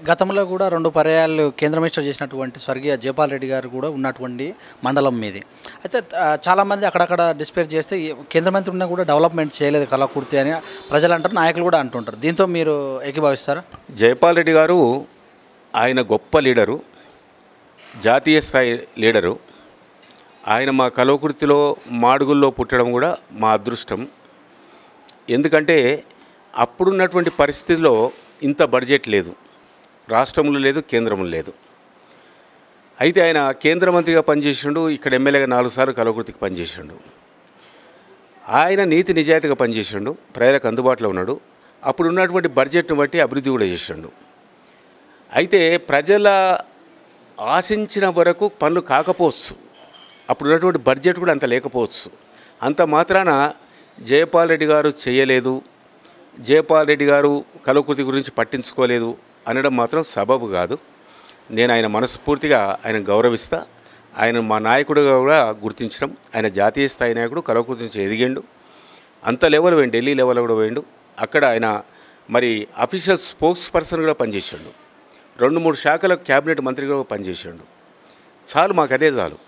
గతంలో కూడా 2 పర్యాయాలు కేంద్ర మినిస్టర్ చేసినటువంటి స్వర్గీయ జైపాల్ రెడ్డి గారు కూడా ఉన్నటువంటి మండలం మీది. అయితే చాలామంది అక్కడక్కడ డిస్పేర్ చేస్తే కేంద్ర మంత్రి ఉన్నా కూడా డెవలప్మెంట్ చేయలేదు కలకుర్తి అని ప్రజలు అంటారు, నాయకులు కూడా అంటుంటారు. దీంతో మీరు ఏకీభవిస్తారా? జైపాల్ రెడ్డి గారు ఆయన గొప్ప లీడరు, జాతీయ స్థాయి లీడరు. ఆయన మా కలవకుర్తిలో మాడుగుల్లో పుట్టడం కూడా మా అదృష్టం. ఎందుకంటే అప్పుడున్నటువంటి పరిస్థితిలో ఇంత బడ్జెట్ లేదు, రాష్ట్రంలో లేదు, కేంద్రంలో లేదు. అయితే ఆయన కేంద్ర మంత్రిగా పనిచేసిండు, ఇక్కడ ఎమ్మెల్యేగా 4 సార్లు కలవకుర్తికి పనిచేసిండు. ఆయన నీతి నిజాయితీగా పనిచేసిండు, ప్రజలకు అందుబాటులో ఉన్నాడు. అప్పుడు ఉన్నటువంటి బడ్జెట్ను బట్టి అభివృద్ధి కూడా చేసిండు. అయితే ప్రజల ఆశించిన వరకు పనులు కాకపోవచ్చు, అప్పుడు ఉన్నటువంటి బడ్జెట్ కూడా అంత లేకపోవచ్చు. అంత మాత్రాన జైపాల్ రెడ్డి గారు చేయలేదు, జైపాల్ రెడ్డి గారు కలవకుర్తి గురించి పట్టించుకోలేదు అనడం మాత్రం సబబు కాదు. నేను ఆయన మనస్ఫూర్తిగా ఆయన గౌరవిస్తా. ఆయన మా నాయకుడిగా కూడా గుర్తించడం, ఆయన జాతీయ స్థాయి నాయకుడు, కలవకుర్తి నుంచి ఎదిగిండు, అంత లెవెల్ పోయిండు, ఢిల్లీ లెవెల్ కూడా పోయిండు. అక్కడ ఆయన మరి అఫీషియల్ స్పోక్స్ పర్సన్ కూడా పనిచేసాడు, 2-3 శాఖలకు క్యాబినెట్ మంత్రిగా పనిచేసాడు. చాలు, మాకు అదే చాలు.